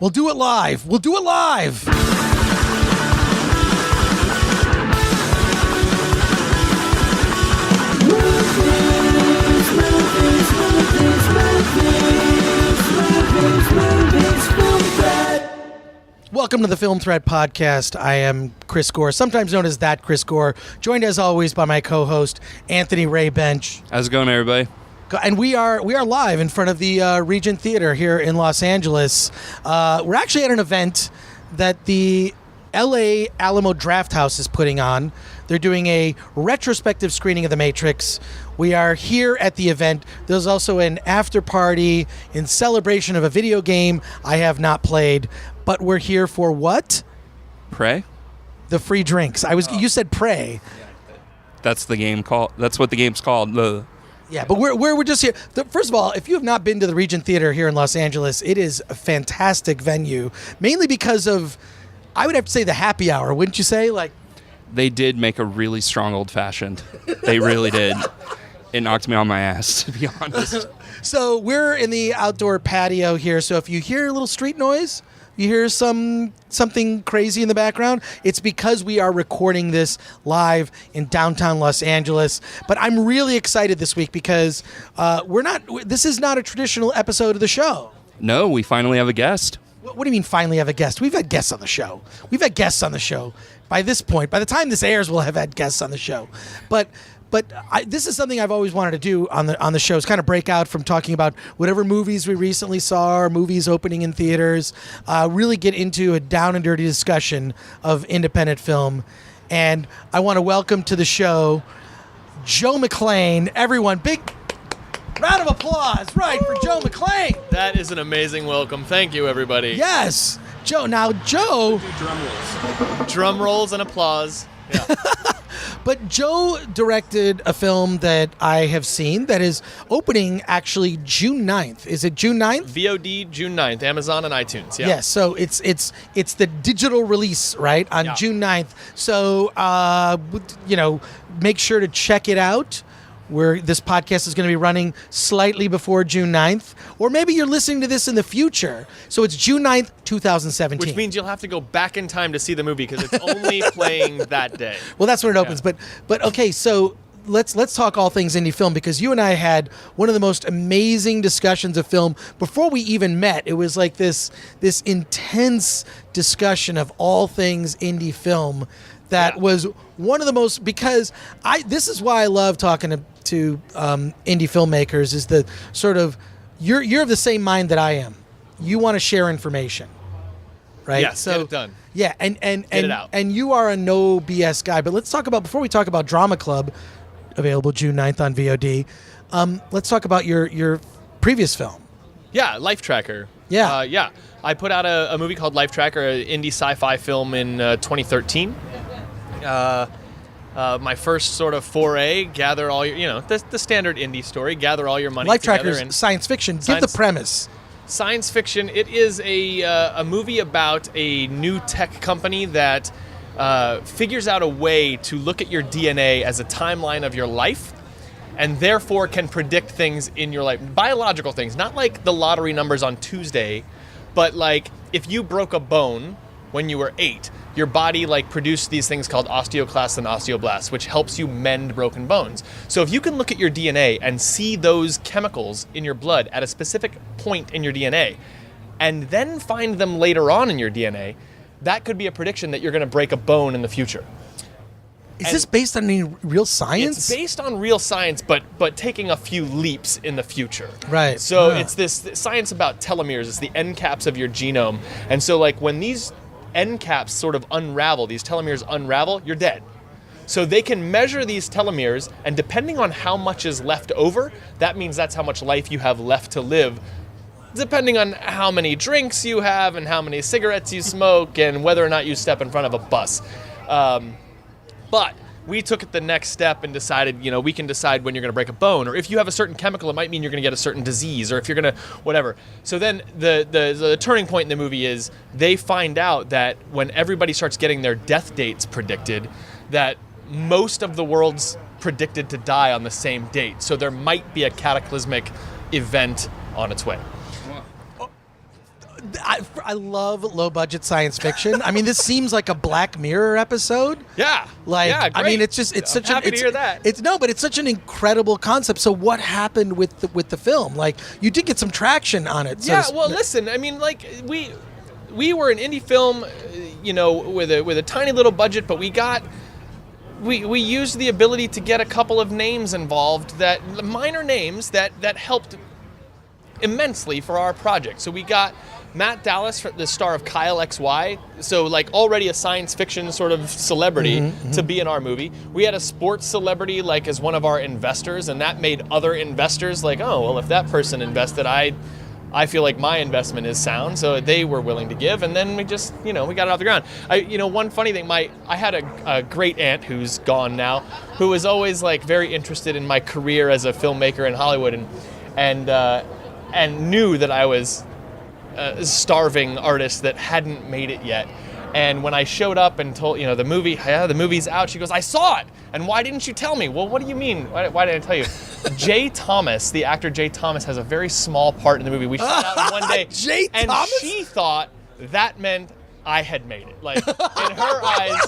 We'll do it live. We'll do it live. Welcome to the Film Thread Podcast. I am Chris Gore, sometimes known as That Chris Gore, joined as always by my co-host, Anthony Ray Bench. How's it going, everybody? And we are live in front of the Regent Theater here in Los Angeles. We're actually at an event that the LA Alamo Drafthouse is putting on. They're doing a retrospective screening of The Matrix. We are here at the event. There's also an after party in celebration of a video game I have not played, but we're here for what? Pray? The free drinks. You said pray. That's the game called. That's what the game's called. Yeah, but we're just here. First of all, if you have not been to the Regent Theater here in Los Angeles, it is a fantastic venue, mainly because of, I would have to say, the happy hour, wouldn't you say? Like, they did make a really strong old-fashioned. They really did. It knocked me on my ass, to be honest. So we're in the outdoor patio here, so if you hear a little street noise, you hear something crazy in the background, it's because we are recording this live in downtown Los Angeles. But I'm really excited this week because this is not a traditional episode of the show. No, we finally have a guest. What do you mean finally have a guest? We've had guests on the show. By this point, by the time this airs, we'll have had guests on the show. But this is something I've always wanted to do on the show, is kind of break out from talking about whatever movies we recently saw or movies opening in theaters, really get into a down and dirty discussion of independent film. And I want to welcome to the show Joe McClean. Everyone, big round of applause, right, for Joe McClean. That is an amazing welcome. Thank you, everybody. Yes. Joe. Now, Joe... Drum rolls. Drum rolls and applause. Yeah. But Joe directed a film that I have seen that is opening actually June 9th. Is it June 9th? VOD June 9th, Amazon and iTunes. Yeah. Yes, so it's the digital release, right, on June 9th. So, make sure to check it out. This podcast is going to be running slightly before June 9th. Or maybe you're listening to this in the future. So it's June 9th, 2017. Which means you'll have to go back in time to see the movie because it's only playing that day. Well, that's when it opens. Yeah. But okay, so let's talk all things indie film, because you and I had one of the most amazing discussions of film before we even met. It was like this intense discussion of all things indie film that was one of the most, because this is why I love talking to indie filmmakers, is the sort of, you're of the same mind that I am. You want to share information, right? Yes, get it done. Yeah, and get it out. And you are a no BS guy. But let's talk about, before we talk about Drama Club, available June 9th on VOD, let's talk about your previous film. Yeah, Life Tracker. Yeah. I put out a movie called Life Tracker, an indie sci-fi film in 2013. My first sort of foray, gather all your, the standard indie story, gather all your money Life together. Tracker's science fiction. Give the premise. Science fiction. It is a movie about a new tech company that figures out a way to look at your DNA as a timeline of your life, and therefore can predict things in your life. Biological things, not like the lottery numbers on Tuesday, but like if you broke a bone when you were 8, your body produced these things called osteoclasts and osteoblasts, which helps you mend broken bones. So if you can look at your DNA and see those chemicals in your blood at a specific point in your DNA, and then find them later on in your DNA, that could be a prediction that you're going to break a bone in the future. Is this based on any real science? It's based on real science, but taking a few leaps in the future. Right. So it's this science about telomeres. It's the end caps of your genome. And so when these end caps sort of unravel, these telomeres unravel, you're dead. So they can measure these telomeres, and depending on how much is left over, that means that's how much life you have left to live, depending on how many drinks you have and how many cigarettes you smoke and whether or not you step in front of a bus. But we took it the next step and decided, we can decide when you're going to break a bone, or if you have a certain chemical, it might mean you're going to get a certain disease, or if you're going to whatever. So then the turning point in the movie is they find out that when everybody starts getting their death dates predicted, that most of the world's predicted to die on the same date. So there might be a cataclysmic event on its way. I love low budget science fiction. I mean, this seems like a Black Mirror episode. Yeah. Like, yeah, I mean, great. it's I'm such happy an to hear that. but it's such an incredible concept. So what happened with the film? Like, you did get some traction on it. Yeah, well, listen, I mean, like, we were an indie film, with a tiny little budget, but we used the ability to get a couple of names involved, minor names that helped immensely for our project. So we got Matt Dallas, the star of Kyle XY, so like already a science fiction sort of celebrity to be in our movie. We had a sports celebrity like as one of our investors, and that made other investors like, oh, well, if that person invested, I feel like my investment is sound, so they were willing to give, and then we just, we got it off the ground. One funny thing, I had a great aunt who's gone now, who was always like very interested in my career as a filmmaker in Hollywood, and knew that I was a starving artist that hadn't made it yet. And when I showed up and told, the movie's out, she goes, I saw it. And why didn't you tell me? Well, what do you mean? Why didn't I tell you? Jay Thomas, the actor Jay Thomas, has a very small part in the movie. We shot out in one day. Jay and Thomas? she thought that meant I had made it. Like, in her eyes,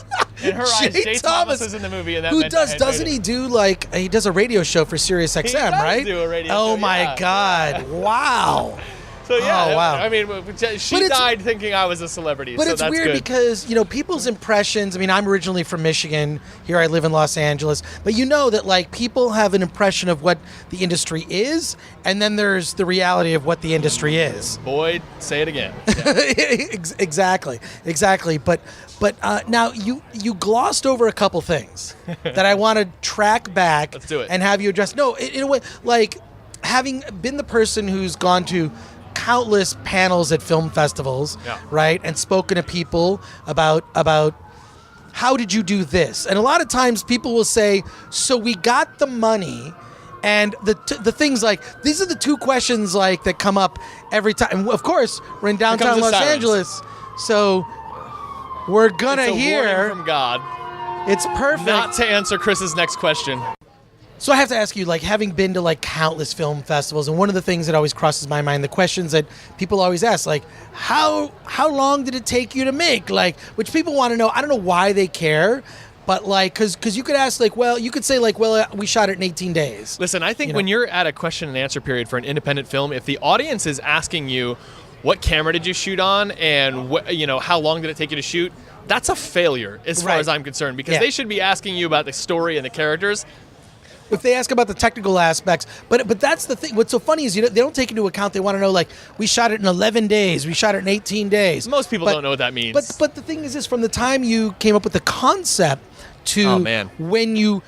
Jay Thomas is in the movie, and that meant I had doesn't made he it. do like, he does a radio show for Sirius XM, He does right? do a radio oh show, my yeah. God. Wow. So yeah, Oh, wow. I mean, she died thinking I was a celebrity. But so it's that's weird good. because, people's impressions, I mean, I'm originally from Michigan. Here I live in Los Angeles. But you know that, like, people have an impression of what the industry is, and then there's the reality of what the industry is. Boyd, say it again. Yeah. Exactly. But now you glossed over a couple things that I want to track back. Let's do it. And have you address. No, in a way, like, having been the person who's gone to countless panels at film festivals, right, and spoken to people about how did you do this, and a lot of times people will say, so we got the money, and the things like these are the two questions like that come up every time. And of course, we're in downtown Los Angeles, so we're gonna it's a hear warning from God it's perfect not to answer Chris's next question. So I have to ask you, like, having been to like countless film festivals, and one of the things that always crosses my mind, the questions that people always ask, like, how long did it take you to make? Like, which people want to know. I don't know why they care, but like, because you could ask, like, well, you could say, like, well, we shot it in 18 days. Listen, I think when you're at a question and answer period for an independent film, if the audience is asking you, what camera did you shoot on, and how long did it take you to shoot, that's a failure as far as I'm concerned, because they should be asking you about the story and the characters. If they ask about the technical aspects, but that's the thing. What's so funny is they don't take into account. They want to know, like, we shot it in 11 days, we shot it in 18 days. Most people don't know what that means. But the thing is this: from the time you came up with the concept to when you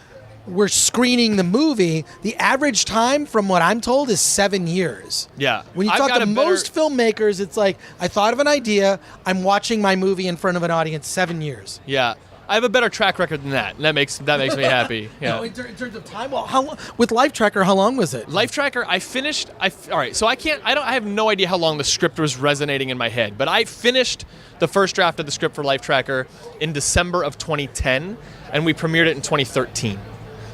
were screening the movie, the average time, from what I'm told, is 7 years. Yeah. When you talk to most filmmakers, it's like, I thought of an idea, I'm watching my movie in front of an audience. 7 years. Yeah. I have a better track record than that. And that makes me happy. Yeah. No, in terms of time, well, how long, with Life Tracker, how long was it? Life Tracker, I finished. All right, so I have no idea how long the script was resonating in my head, but I finished the first draft of the script for Life Tracker in December of 2010, and we premiered it in 2013.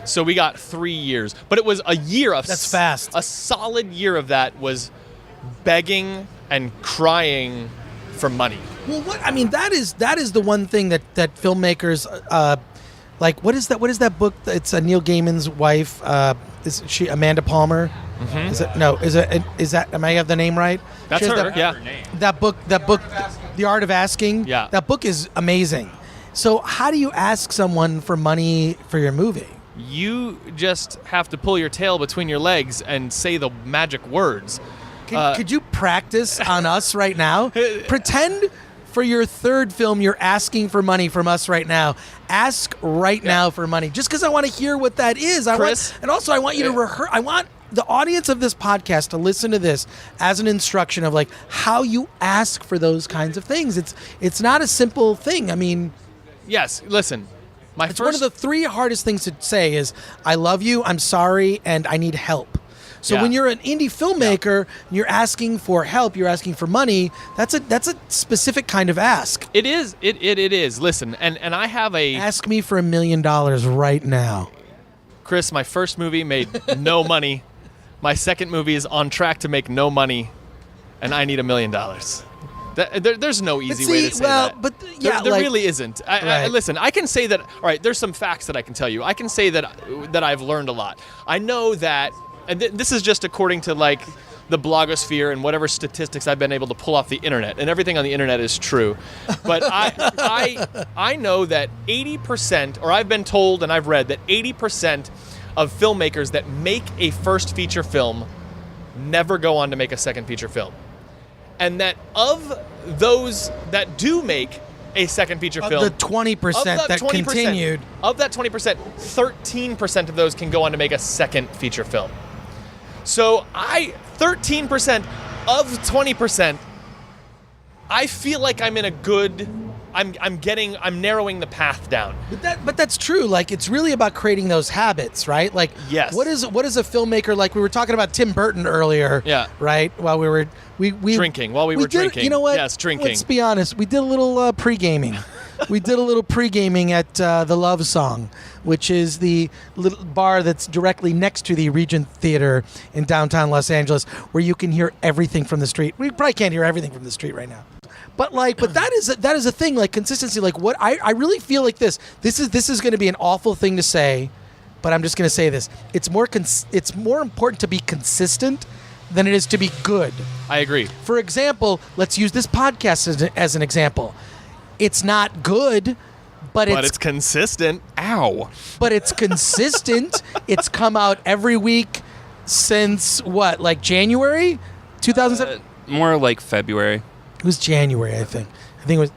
So we got 3 years, but it was a year of that's fast. A solid year of that was begging and crying for money. Well, that is the one thing that filmmakers like. What is that book? It's Neil Gaiman's wife. Is she Amanda Palmer? Mm-hmm. Is that? Am I have the name right? That's her. Yeah. That book, The Art of Asking. Yeah. That book is amazing. So how do you ask someone for money for your movie? You just have to pull your tail between your legs and say the magic words. Could you practice on us right now? Pretend for your third film you're asking for money from us right now. Ask right now for money. Just because I want to hear what that is. Chris, I want you to rehearse. I want the audience of this podcast to listen to this as an instruction of like how you ask for those kinds of things. It's not a simple thing. I mean, yes, listen. One of the 3 hardest things to say is I love you, I'm sorry, and I need help. So when you're an indie filmmaker, and you're asking for help, you're asking for money, that's a specific kind of ask. It is. It is. Listen, and I have a... Ask me for $1 million right now. Chris, my first movie made no money. My second movie is on track to make no money, and I need $1 million. There's no easy way to say that. But there really isn't. Listen, I can say that. All right, there's some facts that I can tell you. I can say that I've learned a lot. I know that, and this is just according to like the blogosphere and whatever statistics I've been able to pull off the internet, and everything on the internet is true. But I know that 80%, or I've been told and I've read that 80% of filmmakers that make a first feature film never go on to make a second feature film. And that of those that do make a second feature film, the 20% that continued, of that 20%, 13% of those can go on to make a second feature film. So 13% of 20%, I feel like I'm in a good, I'm narrowing the path down. But that's true. Like, it's really about creating those habits, right? Like, yes. What is a filmmaker, like we were talking about Tim Burton earlier, yeah, right? While we were drinking. You know what? Yes, drinking. Let's be honest. We did a little pre-gaming. We did a little pre-gaming at the Love Song, which is the little bar that's directly next to the Regent Theater in downtown Los Angeles, where you can hear everything from the street. We probably can't hear everything from the street right now. But that is a thing, like consistency. Like, what I really feel like this is going to be an awful thing to say, but I'm just going to say this. It's more important to be consistent than it is to be good. I agree. For example, let's use this podcast as an example. It's not good, but it's consistent. Ow. But it's consistent. It's come out every week since what, like January 2007? More like February. It was January, I think. It was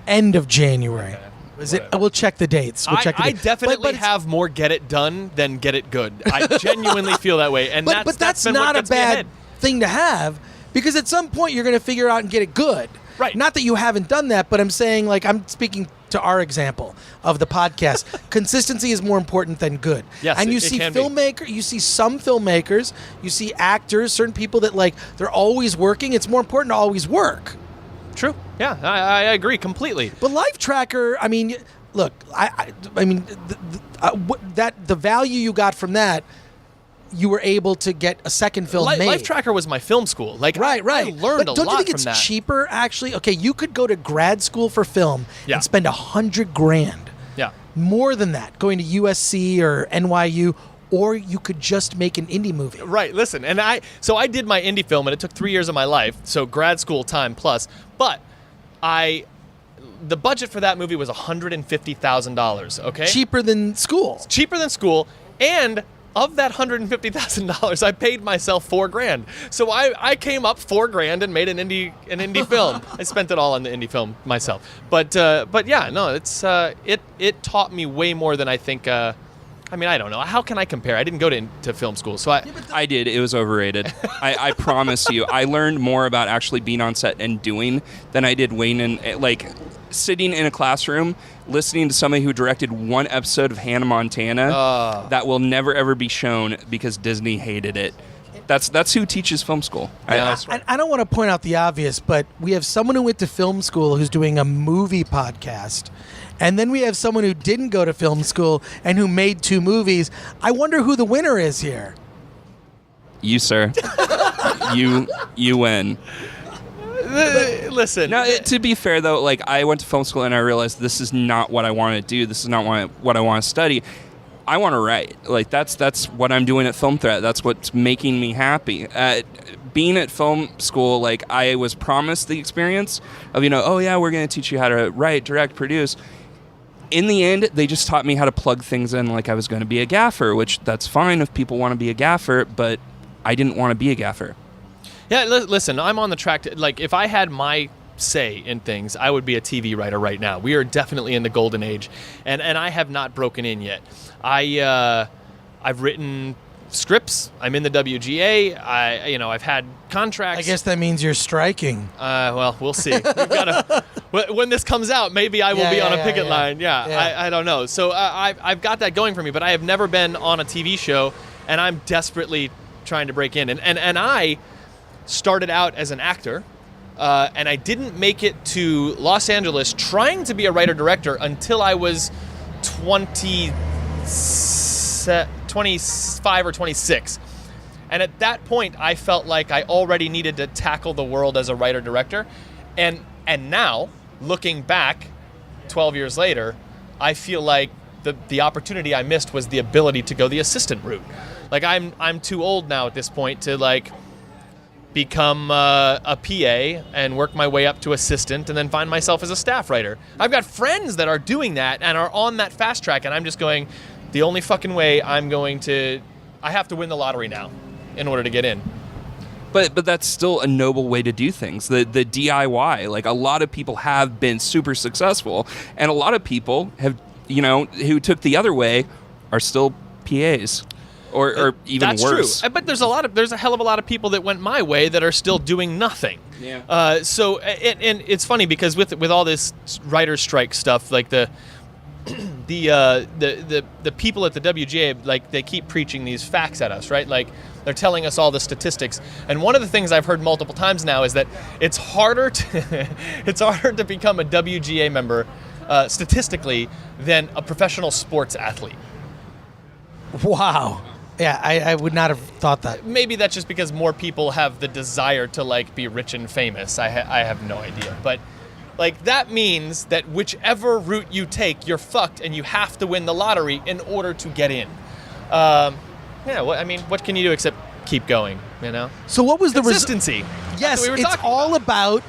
end of January. Okay. Was it? We'll check the dates. I definitely have more get it done than get it good. I genuinely feel that way, and but that's not a bad thing to have, because at some point you're going to figure out and get it good. Right. Not that you haven't done that, but I'm saying, like, I'm speaking to our example of the podcast. Consistency is more important than good. Yes, and you see you see some filmmakers, you see actors, certain people that, like, they're always working. It's more important to always work. True. Yeah, I agree completely. But Life Tracker, I mean, look, I mean, the value you got from that, you were able to get a second film made. Life Tracker was my film school. Like, right. I learned a lot from that. Don't you think it's cheaper, actually? Okay, you could go to grad school for film and spend $100,000. Yeah. More than that, going to USC or NYU, or you could just make an indie movie. Right. Listen, and I did my indie film, and it took 3 years of my life, so grad school time plus. But the budget for that movie was $150,000. Okay. Cheaper than school. Cheaper than school, and of that $150,000, I paid myself $4,000. So I came up $4,000 and made an indie film. I spent it all on the indie film myself. But yeah, no, it's it taught me way more than I think. I mean, I don't know. How can I compare? I didn't go to film school, so I did. It was overrated. I promise you. I learned more about actually being on set and doing than I did waiting, like, sitting in a classroom listening to somebody who directed one episode of Hannah Montana that will never ever be shown because Disney hated it. That's who teaches film school. I don't want to point out the obvious, but we have someone who went to film school who's doing a movie podcast. And then we have someone who didn't go to film school and who made 2 movies. I wonder who the winner is here. You, sir. you win. Listen. Now, to be fair, though, like, I went to film school and I realized this is not what I want to do. This is not what I want to study. I want to write. Like, that's what I'm doing at Film Threat. That's what's making me happy. Being at film school, like, I was promised the experience of, oh yeah, we're going to teach you how to write, direct, produce. In the end, they just taught me how to plug things in like I was going to be a gaffer, which that's fine if people want to be a gaffer, but I didn't want to be a gaffer. Yeah, listen, I'm on the track to, like, if I had my say in things, I would be a TV writer right now. We are definitely in the golden age, and I have not broken in yet. I've written scripts. I'm in the WGA. I've had contracts. I guess that means you're striking. Well, we'll see. We've got when this comes out, maybe I will be on a picket line. Yeah. I don't know. So I've got that going for me, but I have never been on a TV show, and I'm desperately trying to break in. And I started out as an actor, and I didn't make it to Los Angeles trying to be a writer-director until I was 25 or 26. And at that point, I felt like I already needed to tackle the world as a writer-director. And now, looking back 12 years later, I feel like the opportunity I missed was the ability to go the assistant route. Like I'm too old now at this point to like become a PA and work my way up to assistant and then find myself as a staff writer. I've got friends that are doing that and are on that fast track, and I'm just going, the only fucking way I have to win the lottery now in order to get in. But that's still a noble way to do things. The DIY, like a lot of people have been super successful, and a lot of people have, who took the other way are still PAs. Or even That's worse. True. But there's a hell of a lot of people that went my way that are still doing nothing. Yeah. So it's funny because with all this writer's strike stuff, like the people at the WGA, like they keep preaching these facts at us, right? Like they're telling us all the statistics. And one of the things I've heard multiple times now is that it's harder to become a WGA member statistically than a professional sports athlete. Wow. Yeah, I would not have thought that. Maybe that's just because more people have the desire to like be rich and famous. I have no idea, but like that means that whichever route you take, you're fucked, and you have to win the lottery in order to get in. What can you do except keep going? So what was the consistency? Yes, it's all about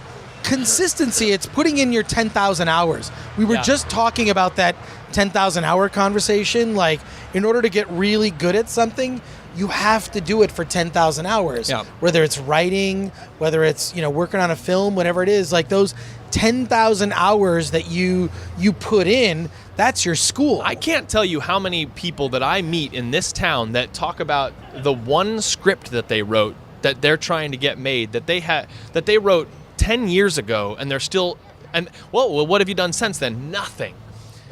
consistency. It's putting in your 10,000 hours. We were just talking about that 10,000 hour conversation. Like, in order to get really good at something, you have to do it for 10,000 hours. Yeah. Whether it's writing, whether it's working on a film, whatever it is, like those 10,000 hours that you put in, that's your school. I can't tell you how many people that I meet in this town that talk about the one script that they wrote that they're trying to get made that they wrote 10 years ago, and they're still, and well, what have you done since then? Nothing.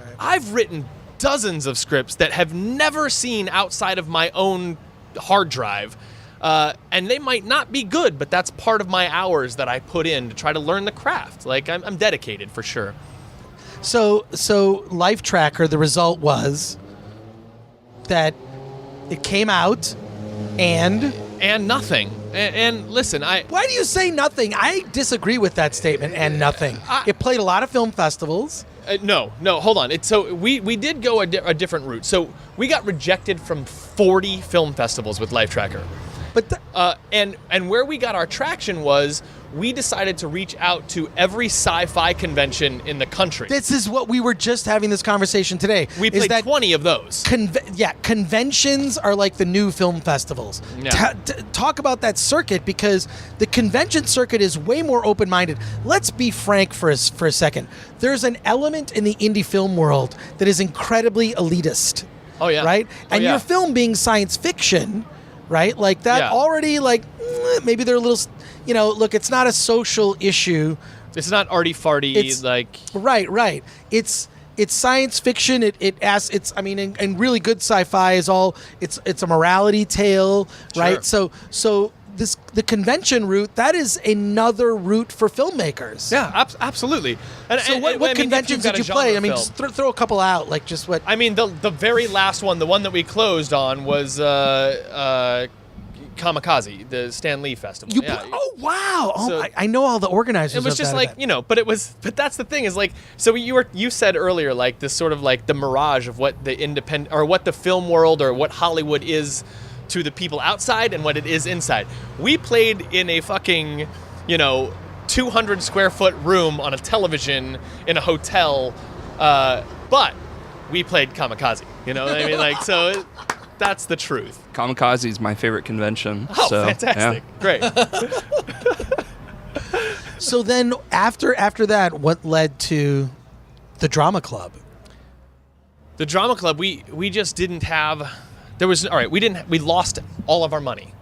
Right. I've written dozens of scripts that have never seen outside of my own hard drive, and they might not be good, but that's part of my hours that I put in to try to learn the craft. Like, I'm dedicated for sure. So Life Tracker, the result was that it came out and nothing. And listen, why do you say nothing? I disagree with that statement. And nothing. It played a lot of film festivals. No, hold on. So we did go a different route. So we got rejected from 40 film festivals with Life Tracker. But and where we got our traction was we decided to reach out to every sci-fi convention in the country. This is what we were just having this conversation today. We played 20 of those. Conventions are like the new film festivals. Yeah. Talk about that circuit, because the convention circuit is way more open-minded. Let's be frank for a second. There's an element in the indie film world that is incredibly elitist. Oh, yeah. Right? And your film being science fiction, right? Like that already, like, maybe they're a little... look, it's not a social issue. It's not arty-farty, like... Right. It's science fiction. And really good sci-fi is all... It's a morality tale, right? Sure. So the convention route, that is another route for filmmakers. Yeah, absolutely. And, what conventions did you play? I mean, film. just throw a couple out, like just what... I mean, the very last one, the one that we closed on was... Kamikaze, the Stan Lee Festival. Oh wow! So, I know all the organizers. It was just like but that's the thing is like, so you said earlier, like this sort of like the mirage of what the independent or what the film world or what Hollywood is to the people outside and what it is inside. We played in a fucking 200 square foot room on a television in a hotel, but we played Kamikaze. You know what I mean? Like so. That's the truth. Kamikaze is my favorite convention. Oh, so, fantastic. Yeah. Great. So then after that, what led to the Drama Club? The Drama Club, we just didn't have... we lost all of our money.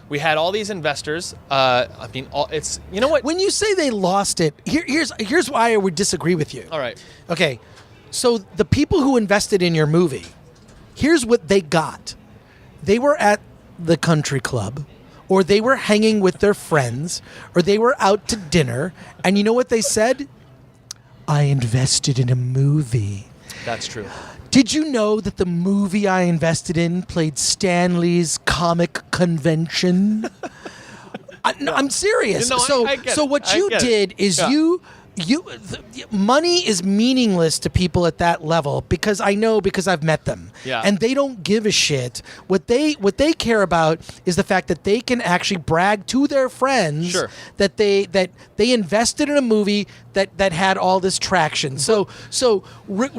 We had all these investors. It's... You know what? When you say they lost it, here's why I would disagree with you. All right. Okay. So the people who invested in your movie... Here's what they got. They were at the country club, or they were hanging with their friends, or they were out to dinner, and you know what they said? I invested in a movie. That's true. Did you know that the movie I invested in played Stan Lee's comic convention? I'm serious. No, so I get so it. what I you get it. did is Yeah. money is meaningless to people at that level because I've met them. Yeah. And they don't give a shit. What they care about is the fact that they can actually brag to their friends Sure. that they invested in a movie that had all this traction. So what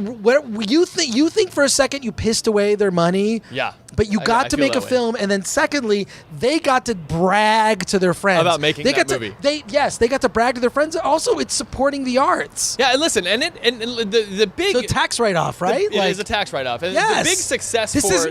you think for a second you pissed away their money? Yeah. But you got I to feel make a that way. film, and then secondly, they got to brag to their friends About making they that got movie. They got to brag to their friends. Also, it's supporting the arts. Yeah, and listen, and the big So tax write off, right? It is a tax write-off. And yes. the big success This for is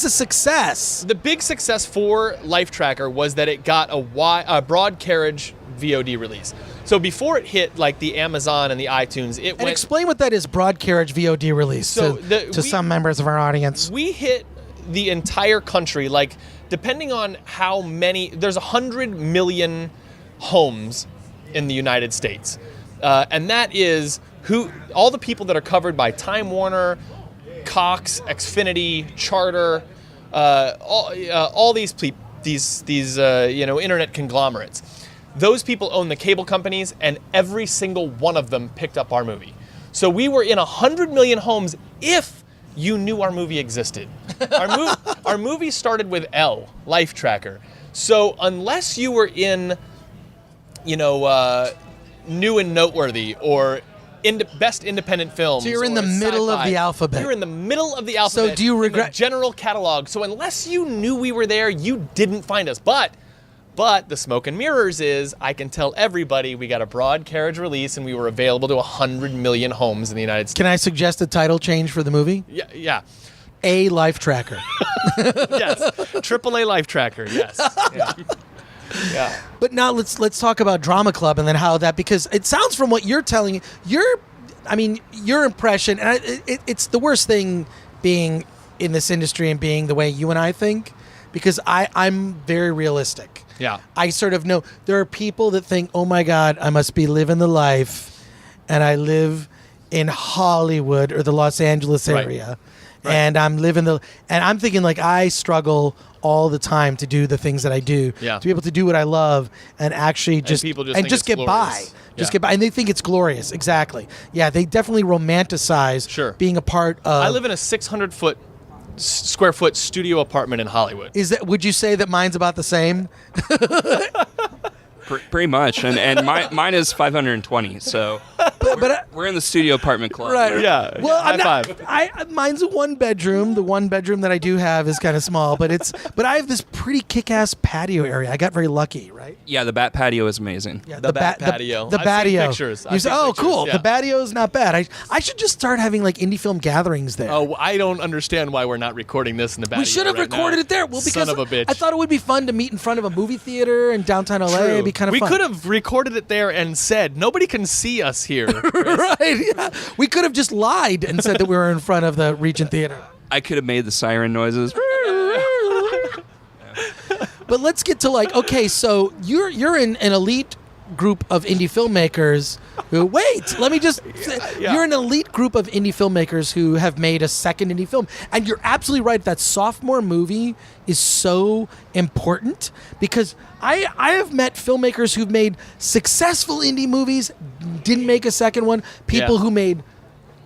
a success. the big success for Life Tracker was that it got a broad carriage VOD release. So before it hit like the Amazon and the iTunes, it And went. explain what that is, broad carriage VOD release So to some members of our audience. We hit the entire country, like depending on how many. There's 100 million homes in the United States, and that is all the people that are covered by Time Warner, Cox, Xfinity, Charter, all these internet conglomerates. Those people own the cable companies, and every single one of them picked up our movie. So we were in 100 million homes if you knew our movie existed. Our movie started with L, Life Tracker. So unless you were in, new and noteworthy or best independent films. So you're in the or middle of sci-fi, the alphabet. You're in the middle of the alphabet. So do you in the regret- general catalog? So unless you knew we were there, you didn't find us. But the smoke and mirrors is I can tell everybody we got a broad carriage release and we were available to 100 million homes in the United States. Can I suggest a title change for the movie? Yeah. A Life Tracker. Yes. AAA Life Tracker. Yes. Yeah. Yeah. But now let's talk about Drama Club and then how that, because it sounds from what you're telling, your impression, and it's the worst thing being in this industry and being the way you and I think, because I'm very realistic. Yeah. I sort of know there are people that think, oh my God, I must be living the life, and I live in Hollywood or the Los Angeles Right. area, and I'm thinking like I struggle all the time to do the things that I do, Yeah. to be able to do what I love and actually just people just think get it's by. glorious. Just Yeah. get by, and they think it's glorious. Exactly. Yeah, they definitely romanticize Sure. being a part of. I live in a 600 square foot studio apartment in Hollywood. Would you say that mine's about the same? Pretty much, and mine is 520. So we're in the studio apartment club. Right. Yeah. Well, high I'm not, five. mine's a one bedroom. The one bedroom that I do have is kind of small, but I have this pretty kick-ass patio area. I got very lucky, right? Yeah, the bat patio is amazing. Yeah, The bat patio. The I've seen patio. pictures. You I've say, seen oh, pictures, cool. yeah. The patio's not bad. I should just start having like indie film gatherings there. Oh, I don't understand why we're not recording this in the patio. We should have right recorded now. it there. Well, because Son of a bitch. I thought it would be fun to meet in front of a movie theater in downtown LA. True. It'd be kind of we fun. could have recorded it there and said, nobody can see us here. Right. Yeah. We could have just lied and said that we were in front of the Regent Theater. I could have made the siren noises. But let's get to okay, so you're in an elite group of indie filmmakers who you're an elite group of indie filmmakers who have made a second indie film. And you're absolutely right, that sophomore movie is so important because I have met filmmakers who've made successful indie movies, didn't make a second one, people who made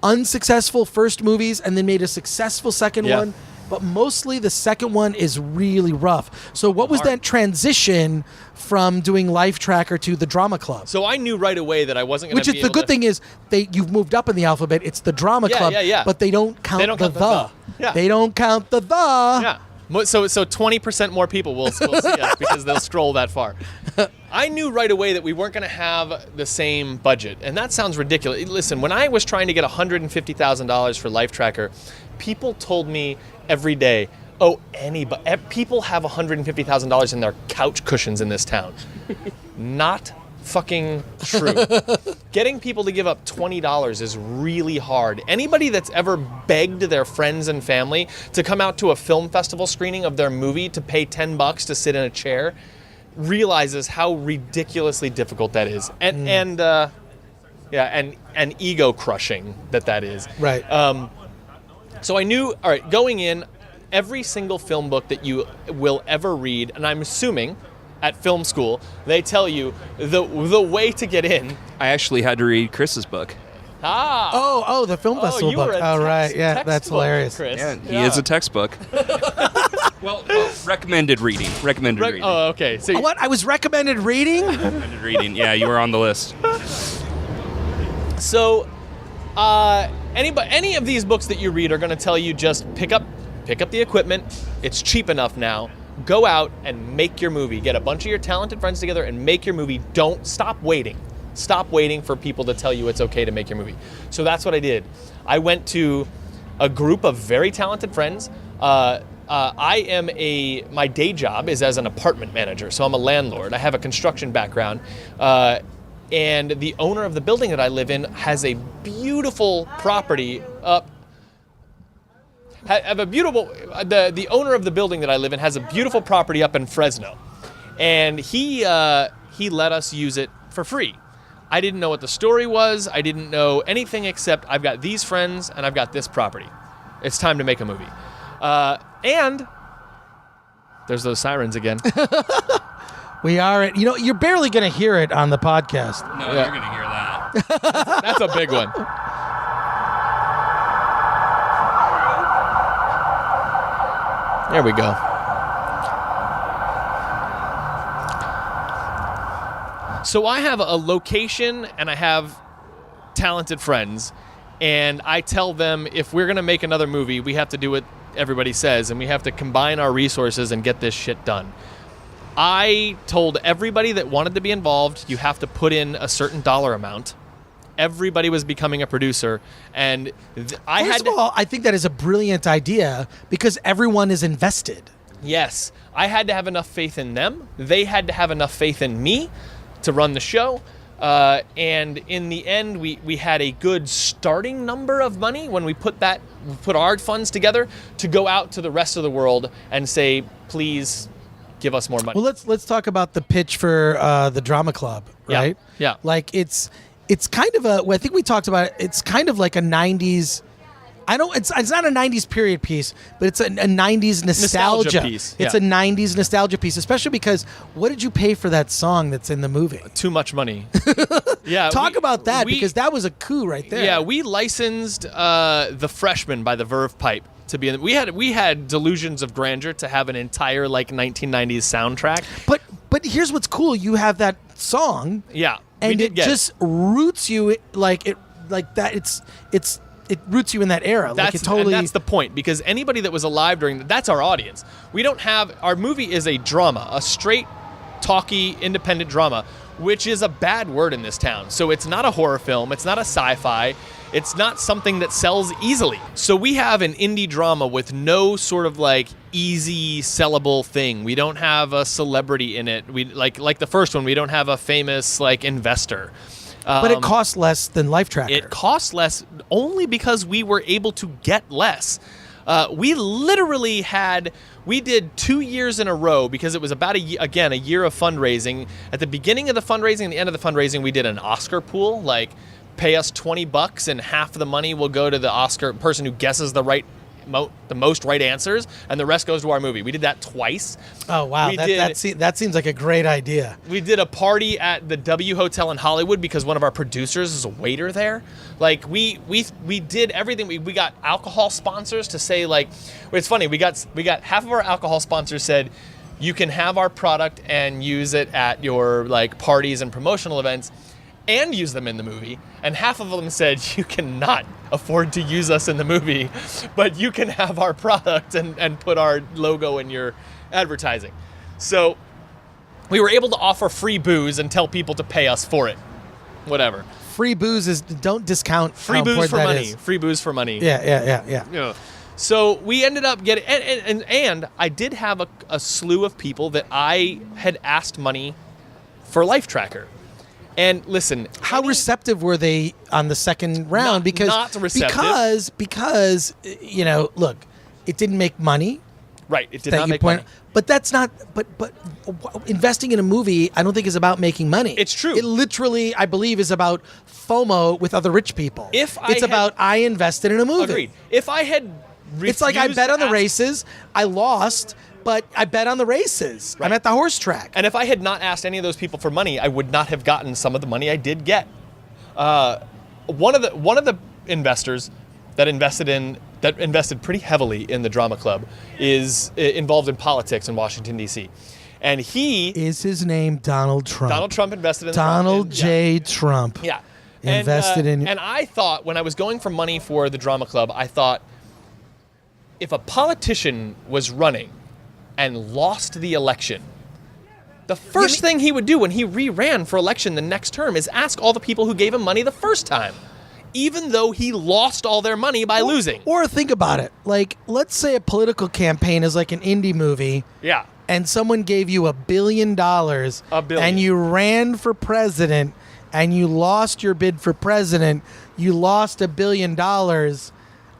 unsuccessful first movies and then made a successful second one, but mostly the second one is really rough. So what was that transition from doing Life Tracker to the Drama Club? So I knew right away that I wasn't going to Which is the good thing is you've moved up in the alphabet. It's the Drama Club, but they don't count the the. Yeah. They don't count the. Yeah. So 20% more people will see us because they'll scroll that far. I knew right away that we weren't going to have the same budget, and that sounds ridiculous. Listen, when I was trying to get $150,000 for Life Tracker, people told me every day, people have $150,000 in their couch cushions in this town. Not fucking true. Getting people to give up $20 is really hard. Anybody that's ever begged their friends and family to come out to a film festival screening of their movie to pay $10 to sit in a chair realizes how ridiculously difficult that is, and ego crushing that is. Right. So I knew, all right, going in, every single film book that you will ever read, and I'm assuming at film school, they tell you the way to get in. I actually had to read Chris's book. Oh, the film festival you were book. a right, yeah, that's textbook, hilarious. Chris. Yeah, he is a textbook. well, recommended reading. Recommended reading. Oh, okay. So What? I was recommended reading? Recommended reading. Yeah, you were on the list. So, any of these books that you read are going to tell you just pick up the equipment. It's cheap enough now. Go out and make your movie. Get a bunch of your talented friends together and make your movie. Don't stop waiting. Stop waiting for people to tell you it's okay to make your movie. So that's what I did. I went to a group of very talented friends. My day job is as an apartment manager, so I'm a landlord. I have a construction background. And the owner of the building that I live in has a beautiful property up. The owner of the building that I live in has a beautiful property up in Fresno, and he let us use it for free. I didn't know what the story was. I didn't know anything except I've got these friends and I've got this property. It's time to make a movie. And there's those sirens again. We are at, you're barely going to hear it on the podcast. No, you're going to hear that. That's a big one. There we go. So I have a location and I have talented friends, and I tell them if we're going to make another movie, we have to do what everybody says, and we have to combine our resources and get this shit done. I told everybody that wanted to be involved, you have to put in a certain dollar amount. Everybody was becoming a producer, and First of all, I think that is a brilliant idea because everyone is invested. Yes, I had to have enough faith in them. They had to have enough faith in me to run the show. And in the end, we had a good starting number of money when we put our funds together to go out to the rest of the world and say, please give us more money. Well, let's talk about the pitch for the drama club, right? Yeah. Like it's kind of I think we talked about it. It's kind of like a 90s. It's not a 90s period piece, but it's a 90s nostalgia piece. It's a 90s nostalgia piece, especially because what did you pay for that song that's in the movie? Too much money. Yeah. Talk about that because that was a coup right there. Yeah, we licensed The Freshman by the Verve Pipe to be in. We had delusions of grandeur to have an entire 1990s soundtrack. But here's what's cool: you have that song. Yeah. And it just roots you it roots you in that era. And that's the point, because anybody that was alive that's our audience. Our movie is a drama, a straight, talky, independent drama, which is a bad word in this town. So it's not a horror film, it's not a sci-fi, it's not something that sells easily. So we have an indie drama with no sort of easy sellable thing. We don't have a celebrity in it. We like the first one, we don't have a famous investor. But it costs less than Life Tracker. It costs less only because we were able to get less. We literally we did 2 years in a row because it was about a year of fundraising. At the beginning of the fundraising and the end of the fundraising, we did an Oscar pool, pay us $20 and half of the money will go to the Oscar person who guesses the most right answers, and the rest goes to our movie. We did that twice. Oh wow, that seems like a great idea. We did a party at the W Hotel in Hollywood because one of our producers is a waiter there. We did everything. We got alcohol sponsors to say it's funny. We got half of our alcohol sponsors said you can have our product and use it at your parties and promotional events and use them in the movie, and half of them said you cannot afford to use us in the movie, but you can have our product and put our logo in your advertising. So we were able to offer free booze and tell people to pay us for it. Whatever. Free booze don't discount free booze for money. Is. Free booze for money. Yeah. So we ended up getting, and I did have a slew of people that I had asked money for Life Tracker. And listen, how receptive were they on the second round? Not receptive. Because look, it didn't make money. Right, it did not make money. But that's not. But investing in a movie, I don't think is about making money. It's true. It literally, I believe, is about FOMO with other rich people. It's about I invested in a movie. Agreed. If I had It's like I refused bet to on the ask- races. I lost, but I bet on the races. I'm Right. at the horse track. And if I had not asked any of those people for money, I would not have gotten some of the money I did get. One of the investors that invested pretty heavily in the drama club is involved in politics in Washington D.C. And he Is his name Donald Trump? Donald Trump invested in Donald the J. Trump. Yeah. Invested in. And I thought when I was going for money for the drama club, I thought if a politician was running and lost the election, the first thing he would do when he re-ran for election the next term is ask all the people who gave him money the first time, even though he lost all their money by losing. Or think about it. Like, let's say a political campaign is like an indie movie. Yeah. And someone gave you $1 billion. $1 billion. And you ran for president and you lost your bid for president. You lost $1 billion.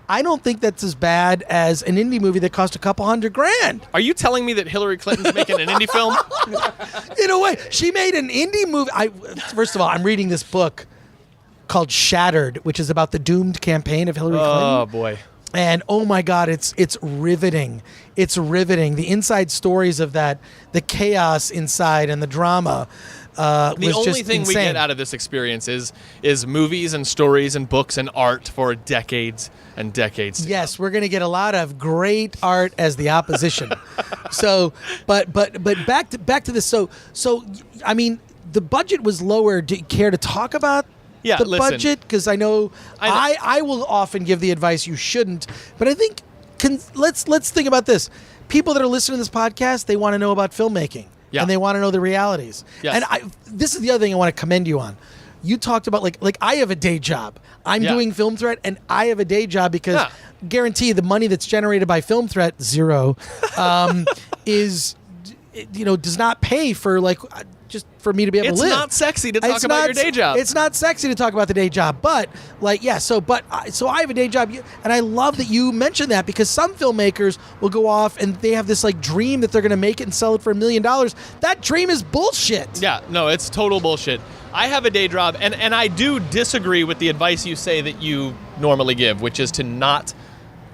I don't think that's as bad as an indie movie that cost a couple $100,000. Are you telling me that Hillary Clinton's making an indie film? In a way, she made an indie movie. First of all, I'm reading this book called Shattered, which is about the doomed campaign of Hillary Clinton. Oh, boy. And oh my God, it's riveting. It's riveting. The inside stories of that, the chaos inside and the drama. The was only just thing we insane. get out of this experience is movies and stories and books and art for decades and decades. Yes, we're going to get a lot of great art as the opposition. So, but back to this. So I mean, the budget was lower. Do you care to talk about Yeah, the listen. budget? Because I know I will often give the advice you shouldn't, but I think let's think about this. People that are listening to this podcast, they want to know about filmmaking. Yeah. And they want to know the realities. Yes. And this is the other thing I want to commend you on. You talked about like I have a day job. I'm Yeah. doing Film Threat, and I have a day job because Yeah. guarantee the money that's generated by Film Threat, zero, is does not pay for just for me to be able It's to live. not sexy to talk about your day job. It's not sexy to talk about the day job, but so I have a day job, and I love that you mentioned that because some filmmakers will go off and they have this dream that they're going to make it and sell it for $1 million. That dream is bullshit. Yeah, no, it's total bullshit. I have a day job, and I do disagree with the advice you say that you normally give, which is to not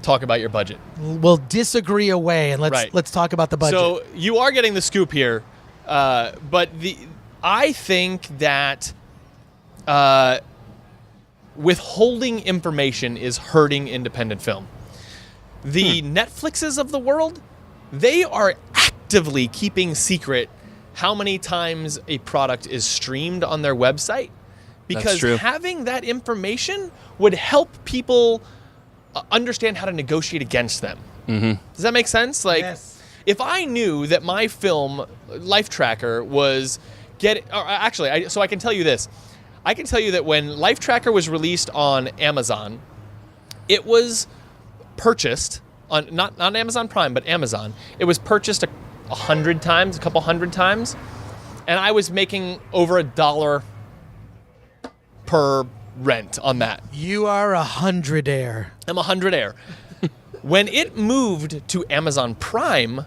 talk about your budget. We'll disagree away, and let's talk about the budget. So you are getting the scoop here, but I think that withholding information is hurting independent film. The Netflixes of the world, they are actively keeping secret how many times a product is streamed on their website, because true. having that information would help people understand how to negotiate against them. Mm-hmm. Does that make sense? Yes. If I knew that my film Life Tracker was so I can tell you this. I can tell you that when Life Tracker was released on Amazon, it was purchased on not on Amazon Prime, but Amazon. It was purchased a couple hundred times, and I was making over $1 per rent on that. You are a hundredaire. I'm a hundredaire. When it moved to Amazon Prime,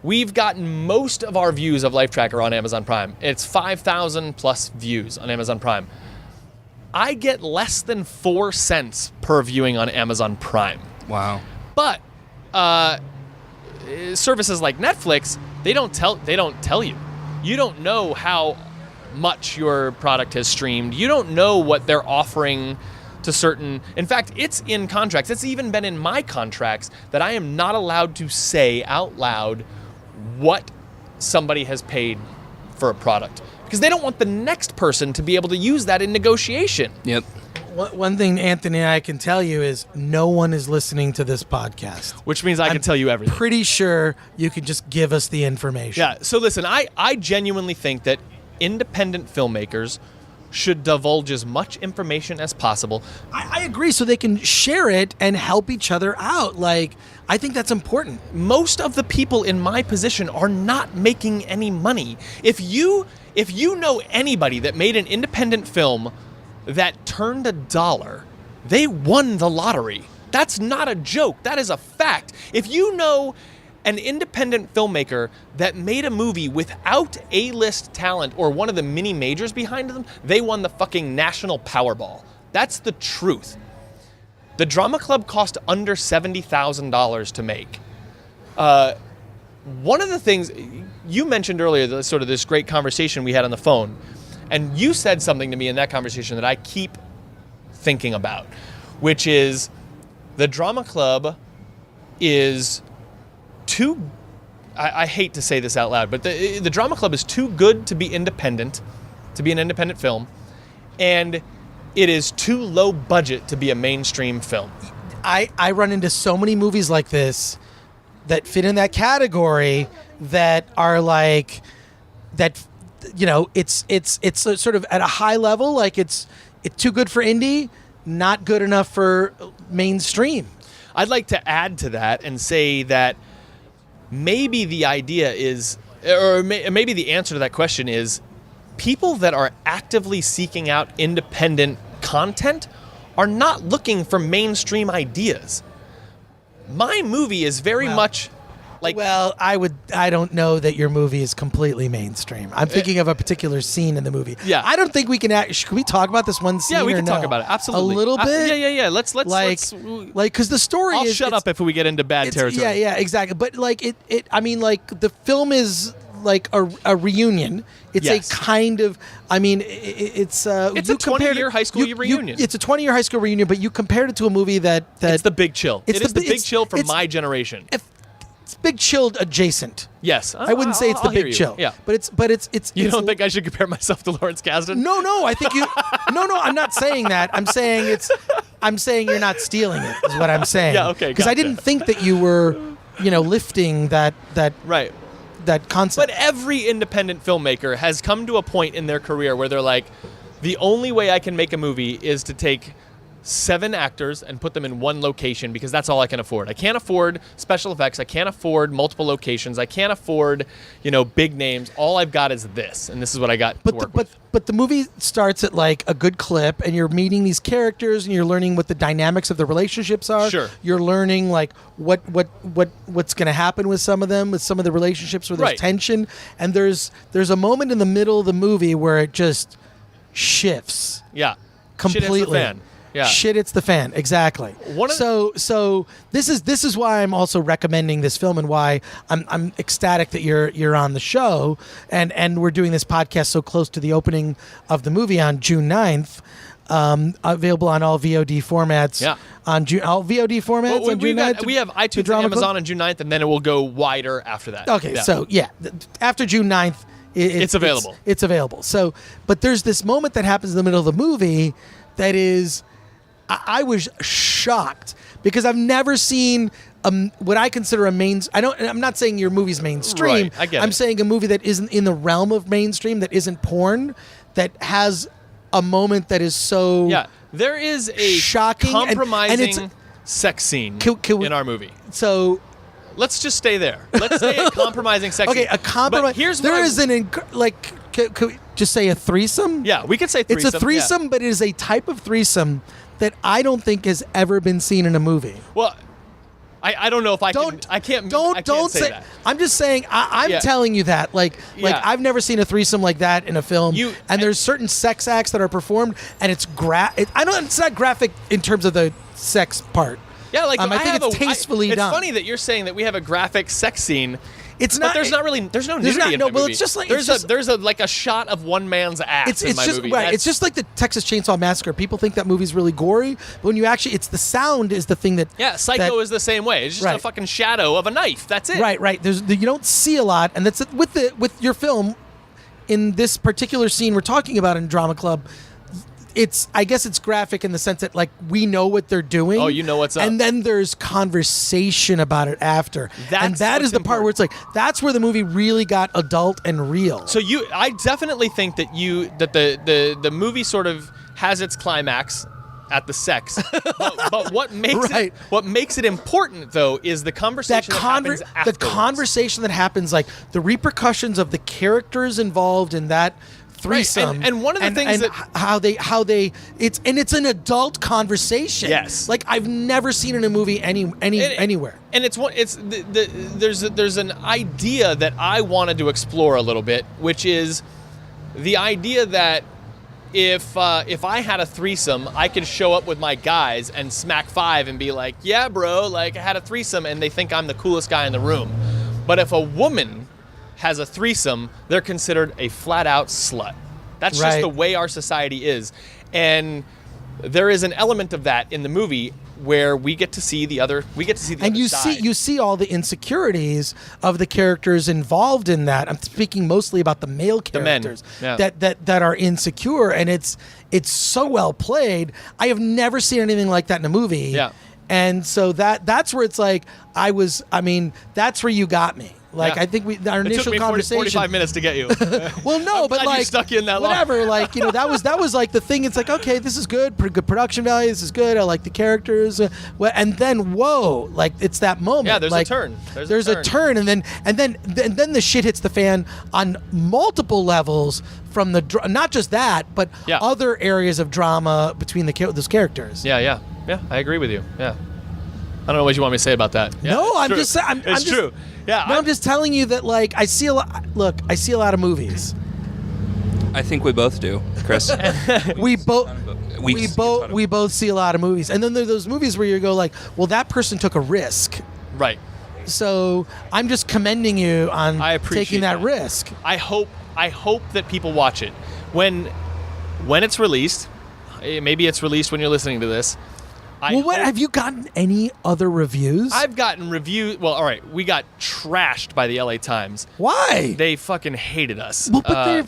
we've gotten most of our views of Life Tracker on Amazon Prime. It's 5,000 plus views on Amazon Prime. I get less than 4 cents per viewing on Amazon Prime. Wow. But services like Netflix, they don't tell you. You don't know how much your product has streamed. You don't know what they're offering to certain. In fact, it's in contracts. It's even been in my contracts that I am not allowed to say out loud what somebody has paid for a product, because they don't want the next person to be able to use that in negotiation. Yep. One thing Anthony and I can tell you is no one is listening to this podcast. Which means I can tell you everything. Pretty sure you can just give us the information. Yeah, so listen, I genuinely think that independent filmmakers should divulge as much information as possible. I agree, so they can share it and help each other out. I think that's important. Most of the people in my position are not making any money. If you know anybody that made an independent film that turned $1, they won the lottery. That's not a joke. That is a fact. If you know an independent filmmaker that made a movie without A-list talent or one of the mini majors behind them, they won the fucking national Powerball. That's the truth. The Drama Club cost under $70,000 to make. One of the things you mentioned earlier, sort of this great conversation we had on the phone, and you said something to me in that conversation that I keep thinking about, which is the Drama Club is too, I hate to say this out loud, but the Drama Club is too good to be independent, to be an independent film, and it is too low budget to be a mainstream film. I run into so many movies like this that fit in that category that are like that, you know, it's sort of at a high level, like it's too good for indie, not good enough for mainstream. I'd like to add to that and say that maybe the idea is, or maybe the answer to that question is, people that are actively seeking out independent content are not looking for mainstream ideas. My movie is very much like... Well, I don't know that your movie is completely mainstream. I'm thinking of a particular scene in the movie. Yeah. I don't think we can... Can we talk about this one scene? Yeah, we can no? talk about it. Absolutely. A little bit? Yeah. Let's because the story I'll is... shut up if we get into bad territory. Yeah, exactly. But like I mean, like the film is like a reunion. It's Yes. a kind of, I mean, it's a 20-year high school reunion. It's a 20-year high school reunion, but you compared it to a movie that It's The Big Chill. It's the Big Chill for it's- my generation. it's Big Chill adjacent. Yes. I wouldn't say it's The I'll hear Big you. Chill. Yeah. But it's You don't think I should compare myself to Lawrence Kasdan? No, I think you. No, I'm not saying that. I'm saying you're not stealing it. Is what I'm saying. Yeah, okay, Because I gotcha. didn't think that you were, lifting that Right. that concept. But every independent filmmaker has come to a point in their career where they're like, the only way I can make a movie is to take 7 actors and put them in one location because that's all I can afford. I can't afford special effects. I can't afford multiple locations. I can't afford, big names. All I've got is this, and this is what I got to work with. But the movie starts at like a good clip, and you're meeting these characters, and you're learning what the dynamics of the relationships are. Sure. You're learning like what's going to happen with some of them, with some of the relationships where there's Right. tension, and there's a moment in the middle of the movie where it just shifts. Yeah. Completely. Shit hits the fan. Yeah. Shit, it's the fan. Exactly. So this is why I'm also recommending this film and why I'm ecstatic that you're on the show and we're doing this podcast so close to the opening of the movie on June 9th. Available on all VOD formats. Yeah. On all VOD formats. Well, on June 9th, we have the iTunes and Drama Club? Amazon on June 9th, and then it will go wider after that. Okay, Yeah. so after June 9th, It's available. It's available. So, but there's this moment that happens in the middle of the movie that is, I was shocked because I've never seen what I consider I'm not saying your movie's mainstream. Right, I get I'm it. saying a movie that isn't in the realm of mainstream, that isn't porn, that has a moment that is so there is a shocking compromising sex scene Can we- in our movie. So. Let's just stay there. Let's say a compromising sex scene. Okay, a compromise. But here's there is could we just say a threesome? Yeah, we could say threesome. It's a threesome, but it is a type of threesome that I don't think has ever been seen in a movie. Well, I don't know if I can't say that. I'm just saying. I'm Yeah. telling you that. Like Yeah. I've never seen a threesome like that in a film. And there's certain sex acts that are performed, and it's it's not graphic in terms of the sex part. Yeah, like I think it's tastefully done. It's funny that you're saying that we have a graphic sex scene. It's but not. there's no nudity in no, the well, movie. it's just like there's a shot of one man's ass in my movie. Right. It's just like the Texas Chainsaw Massacre. People think that movie's really gory, but when you actually, it's the sound is the thing that. Yeah, Psycho is the same way. It's just a fucking shadow of a knife. That's it. Right. You don't see a lot, and that's with your film. In this particular scene we're talking about in Drama Club, I guess it's graphic in the sense that like we know what they're doing. Oh, you know what's up. And then there's conversation about it after. And that is the part where it's like that's where the movie really got adult and real. So I definitely think that the movie sort of has its climax at the sex. but what makes it important though is the conversation that happens afterwards. The conversation that happens, like the repercussions of the characters involved in that threesome. Right. And one of the things that it's an adult conversation. Yes. Like I've never seen in a movie anywhere. And there's an idea that I wanted to explore a little bit, which is the idea that if I had a threesome, I could show up with my guys and smack five and be like, yeah, bro, like I had a threesome, and they think I'm the coolest guy in the room. But if a woman has a threesome, they're considered a flat out slut. That's just the way our society is. And there is an element of that in the movie where we get to see the other and you side. you see all the insecurities of the characters involved in that. I'm speaking mostly about the male characters, the men. Yeah. that are insecure, and it's so well played. I have never seen anything like that in a movie. Yeah. And so that's where it's like that's where you got me. Like, Yeah. I think our initial It took me conversation. 45 minutes to get you. Well, no, I'm but glad like you stuck you in that long. whatever. Like, that was like the thing. It's like, okay, this is good, good production value. This is good. I like the characters. And then whoa, like it's that moment. Yeah, there's like, a turn. There's a turn, and then the shit hits the fan on multiple levels from not just that, but Yeah. other areas of drama between those characters. Yeah. I agree with you. Yeah. I don't know what you want me to say about that. Yeah, No, it's I'm true. just saying. It's true. Yeah. No, I'm just telling you that, like, I see a lot of movies. I think we both do, Chris. We both We we both see a lot of movies, and then there are those movies where you go like, well, that person took a risk, Right. so I'm just commending you on I appreciate taking that that. risk. I hope that people watch it when it's released. Maybe it's released when you're listening to this. Have you gotten any other reviews? I've gotten reviews. Well, all right, we got trashed by the LA Times. Why? They fucking hated us. Well, but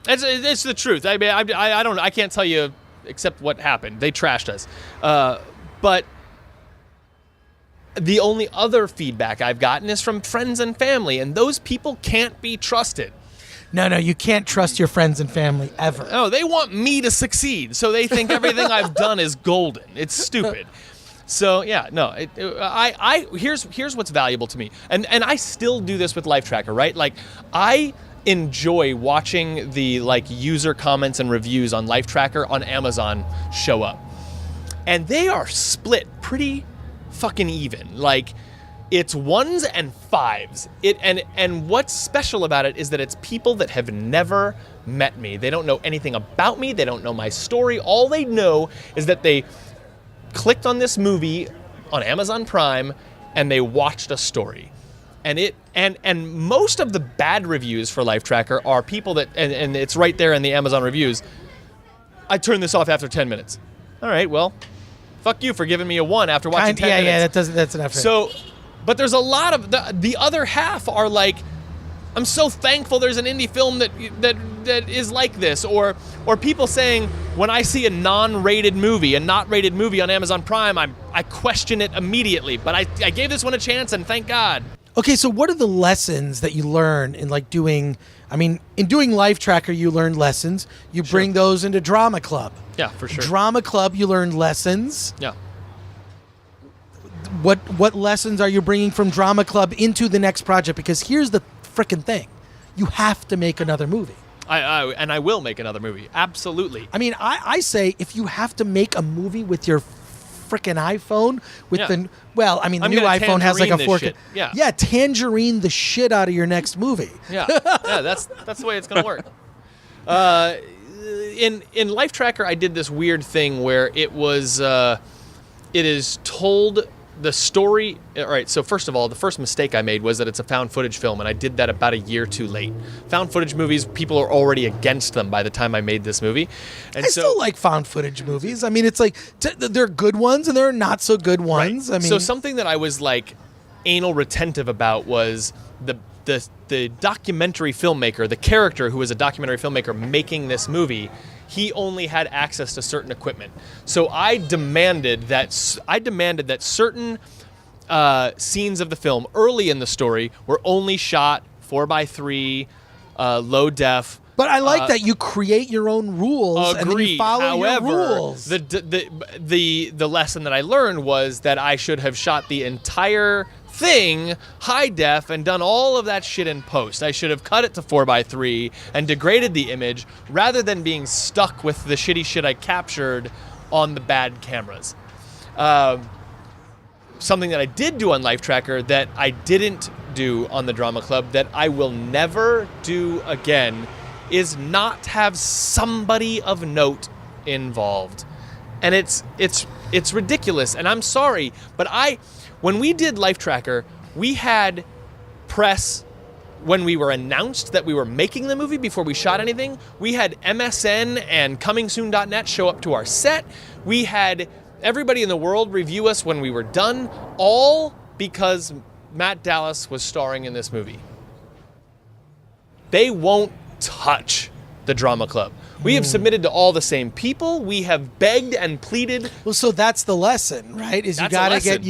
It's the truth. I mean, I don't. I can't tell you except what happened. They trashed us. But the only other feedback I've gotten is from friends and family, and those people can't be trusted. No, you can't trust your friends and family ever. No, they want me to succeed, so they think everything I've done is golden. It's stupid. So yeah, no. Here's what's valuable to me, and I still do this with Life Tracker, right? Like I enjoy watching the user comments and reviews on Life Tracker on Amazon show up, and they are split pretty fucking even. Like it's 1s and 5s. And what's special about it is that it's people that have never met me. They don't know anything about me. They don't know my story. All they know is that they clicked on this movie on Amazon Prime and they watched a story. And most of the bad reviews for Life Tracker are people that and it's right there in the Amazon reviews. I turned this off after 10 minutes. All right, well, fuck you for giving me a 1 after watching 10 minutes. Yeah, that's enough. So, but there's a lot of the other half are like, I'm so thankful there's an indie film that is like this, or people saying when I see a not rated movie on Amazon Prime, I question it immediately, but I gave this one a chance and thank God. Okay, so what are the lessons that you learn in doing? I mean, in doing Life Tracker, you learn lessons. You bring those into Drama Club. Yeah, for sure. Drama Club, you learn lessons. Yeah. What lessons are you bringing from Drama Club into the next project? Because here's the frickin' thing. You have to make another movie. I will make another movie. Absolutely. I mean, I say if you have to make a movie with your frickin' iPhone, with the new iPhone has like a 4K. Yeah, tangerine the shit out of your next movie. Yeah, that's the way it's gonna work. In Life Tracker, I did this weird thing where it is told the story. All right, so first of all, the first mistake I made was that it's a found footage film, and I did that about a year too late. Found footage movies, people are already against them by the time I made this movie. And I still like found footage movies. I mean, it's like there are good ones and there are not so good ones. Right. I mean, so something that I was like anal retentive about was the documentary filmmaker, the character who was a documentary filmmaker making this movie. He only had access to certain equipment. So I demanded that certain scenes of the film early in the story were only shot 4:3, low def. but I like that you create your own rules and then you follow However, your rules. the lesson that I learned was that I should have shot the entire thing high def and done all of that shit in post. I should have cut it to 4:3 and degraded the image rather than being stuck with the shitty shit I captured on the bad cameras. Something that I did do on Life Tracker that I didn't do on the Drama Club that I will never do again is not have somebody of note involved. And it's ridiculous, and I'm sorry, but when we did Life Tracker, we had press when we were announced that we were making the movie before we shot anything. We had MSN and ComingSoon.net show up to our set. We had everybody in the world review us when we were done, all because Matt Dallas was starring in this movie. They won't touch the Drama Club. We have submitted to all the same people. We have begged and pleaded. Well, so that's the lesson, right? Is you gotta get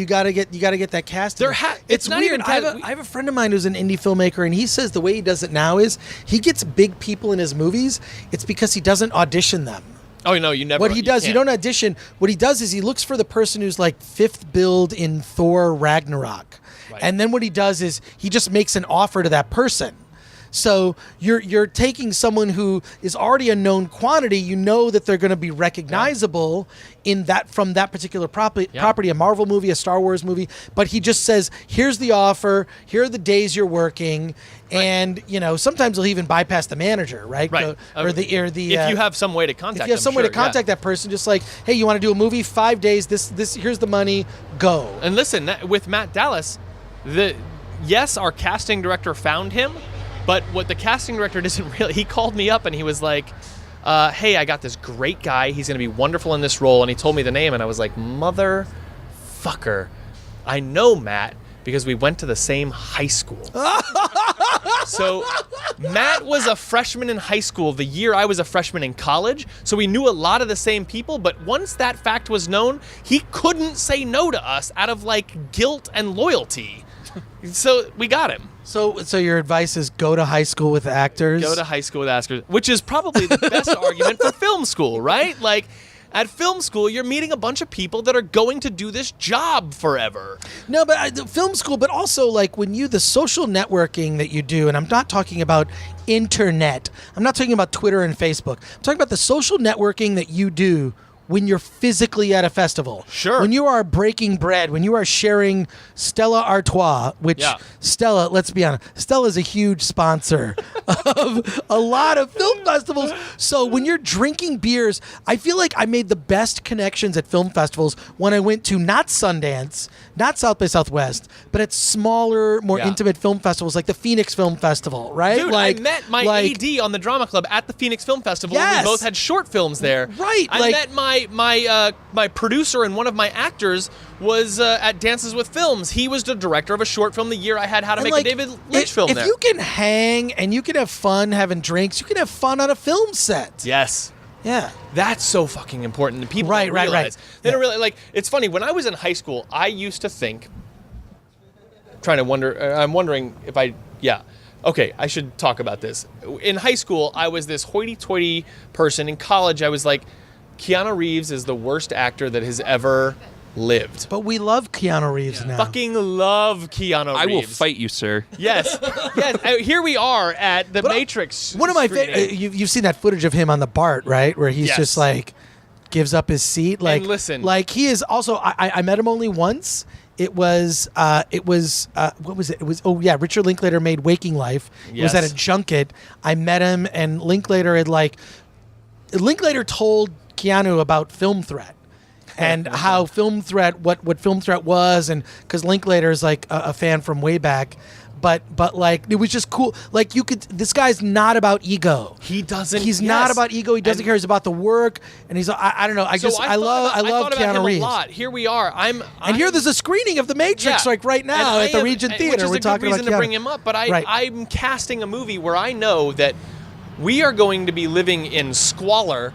that casting. It's not weird. even I have a friend of mine who's an indie filmmaker, and he says the way he does it now is he gets big people in his movies. It's because he doesn't audition them. Oh no, you never. What he does, you don't audition. What he does is he looks for the person who's like fifth build in Thor Ragnarok, right. And then what he does is he just makes an offer to that person. So you're taking someone who is already a known quantity. You know that they're going to be recognizable in that from that particular property, a Marvel movie, a Star Wars movie. But he just says, "Here's the offer. Here are the days you're working." Right. And sometimes he'll even bypass the manager, right? Right. If you have some way to contact, if you have some way to contact that person, just like, "Hey, you want to do a movie? 5 days. This. Here's the money. Go." And listen, with Matt Dallas, our casting director found him. But what the casting director doesn't really... He called me up and he was like, hey, I got this great guy. He's going to be wonderful in this role. And he told me the name and I was like, motherfucker. I know Matt because we went to the same high school. So Matt was a freshman in high school the year I was a freshman in college. So we knew a lot of the same people. But once that fact was known, he couldn't say no to us out of guilt and loyalty. So we got him. So your advice is go to high school with actors? Go to high school with actors, which is probably the best argument for film school, right? At film school, you're meeting a bunch of people that are going to do this job forever. No, but film school, but also when the social networking that you do, and I'm not talking about internet. I'm not talking about Twitter and Facebook. I'm talking about the social networking that you do when you're physically at a festival. Sure. When you are breaking bread, when you are sharing Stella Artois, which Stella, let's be honest, Stella is a huge sponsor of a lot of film festivals. So when you're drinking beers, I feel like I made the best connections at film festivals when I went to not Sundance, not South by Southwest, but at smaller, more intimate film festivals like the Phoenix Film Festival, right? Dude, I met my AD on the Drama Club at the Phoenix Film Festival. Yes. We both had short films there. Right. I met my producer and one of my actors was at Dances with Films. He was the director of a short film the year I had How to Make a David Lynch film there. If you can hang and you can have fun having drinks, you can have fun on a film set. Yes. Yeah. That's so fucking important. And people don't realize. They don't really, it's funny, when I was in high school, I used to think, I'm wondering if okay, I should talk about this. In high school, I was this hoity-toity person. In college, I was like, Keanu Reeves is the worst actor that has ever lived. But we love Keanu Reeves now. Fucking love Keanu Reeves. I will fight you, sir. Yes. Here we are at the Matrix. One of my favorite. You've seen that footage of him on the BART, right? Where he's just gives up his seat. And listen, he is also. I met him only once. It was what was it? It was Richard Linklater made Waking Life. It was at a junket. I met him, and Linklater had Linklater told Keanu about Film Threat and how Film Threat, what Film Threat was, and because Linklater is a fan from way back, but it was just cool. This guy's not about ego. He's not about ego. He doesn't care. He's about the work, and he's I don't know. I love Keanu Reeves. A lot. Here we are. Here there's a screening of The Matrix right now at the Regent Theater. We're talking about Keanu. To bring him up, but I'm casting a movie where I know that we are going to be living in squalor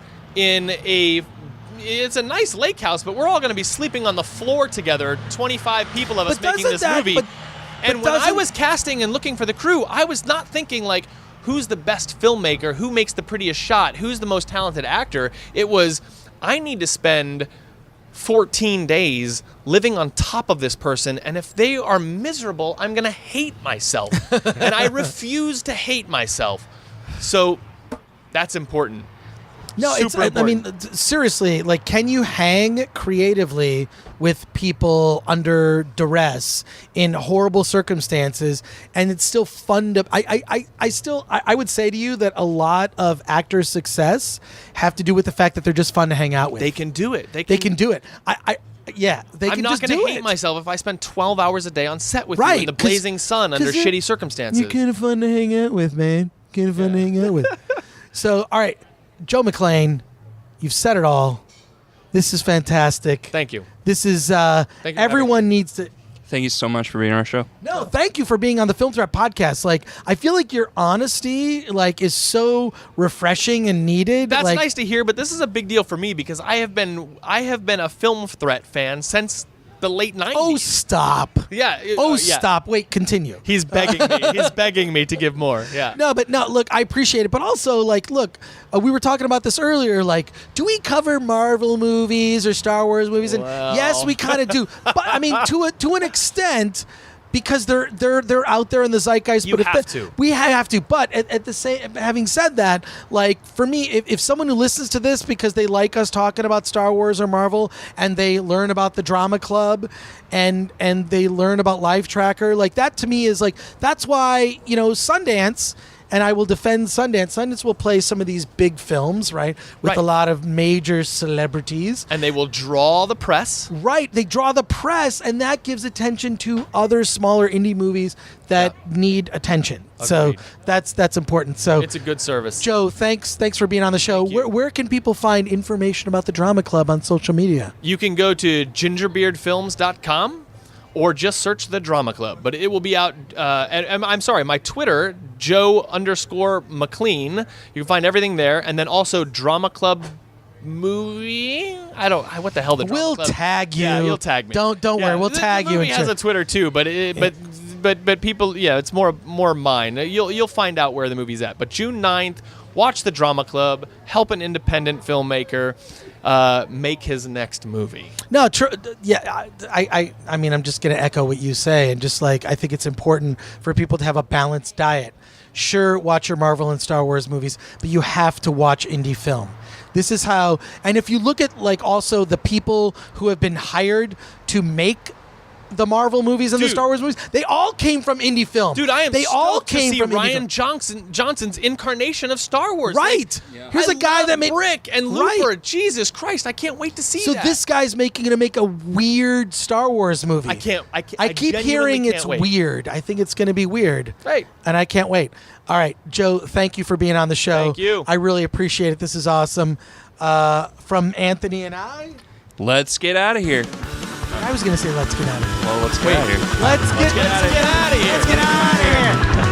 it's a nice lake house, but we're all going to be sleeping on the floor together, 25 people of us making this movie. And when I was casting and looking for the crew, I was not thinking who's the best filmmaker, who makes the prettiest shot, who's the most talented actor. It was, I need to spend 14 days living on top of this person, and if they are miserable, I'm going to hate myself. And I refuse to hate myself. So that's important. No, Super I mean, important. seriously, like, can you hang creatively with people under duress in horrible circumstances, and it's still fun to? I would say to you that a lot of actors' success have to do with the fact that they're just fun to hang out with. They can do it. They can do it. Yeah, they I'm can not just going do to hate it. myself if I spend 12 hours a day on set with you Right, in the 'cause- blazing sun under 'cause you're- shitty circumstances. You're kind of fun to hang out with, man. Kind of fun to hang out with. So, all right, Joe McClean, you've said it all. This is fantastic. Thank you. This is you for everyone needs to. Thank you so much for being on our show. No, thank you for being on the Film Threat podcast. Like, I feel like your honesty, like, is so refreshing and needed. That's like, nice to hear, but this is a big deal for me because I have been a Film Threat fan since the late 90s. Oh, stop. Yeah. Oh, yeah. stop. Wait, continue. He's begging me. He's begging me to give more. Yeah. No, but no, look, I appreciate it. But also, like, look, we were talking about this earlier. Like, do we cover Marvel movies or Star Wars movies? And Well. yes, we kind of do. But I mean, to an extent, because they're out there in the zeitgeist. You but have to. We have to. But at the same, having said that, like, for me, if someone who listens to this because they like us talking about Star Wars or Marvel, and they learn about the Drama Club, and they learn about Live Tracker, like, that to me is like, that's why, Sundance. And I will defend Sundance. Sundance will play some of these big films, right? With Right. a lot of major celebrities. And they will draw the press. Right. They draw the press, and that gives attention to other smaller indie movies that need attention. So Agreed. that's important. So It's a good service. Joe, thanks for being on the show. Thank you. Where can people find information about the Drama Club on social media? You can go to gingerbeardfilms.com or just search the Drama Club. But it will be out. And I'm sorry, my Twitter, Joe_McClean. You can find everything there. And then also Drama Club movie. What the hell? The Drama We'll Club? tag you. Yeah, you'll tag me. Don't worry. We'll tag the you. movie and has shit. a Twitter too, but people, yeah, it's more mine. You'll find out where the movie's at. But June 9th, watch the Drama Club. Help an independent filmmaker make his next movie. No, yeah, I mean, I'm just going to echo what you say, and just like, I think it's important for people to have a balanced diet. Sure, watch your Marvel and Star Wars movies, but you have to watch indie film. This is how, and if you look at, like, also the people who have been hired to make the Marvel movies and the Dude. Star Wars movies, they all came from indie film. Dude, I am they all stoked came to see from Ryan indie Johnson's incarnation of Star Wars. Right. Like, Here's I a guy love that made Brick and Right. Looper. Jesus Christ, I can't wait to see So that. this guy's going to make a weird Star Wars movie. I keep keep hearing it's weird. I think it's going to be weird. Right. And I can't wait. All right, Joe, thank you for being on the show. Thank you. I really appreciate it. This is awesome. From Anthony and Let's get out of here. I was going to say let's get out of here. Well, let's get out of here. Let's get out of here. Let's get out of here.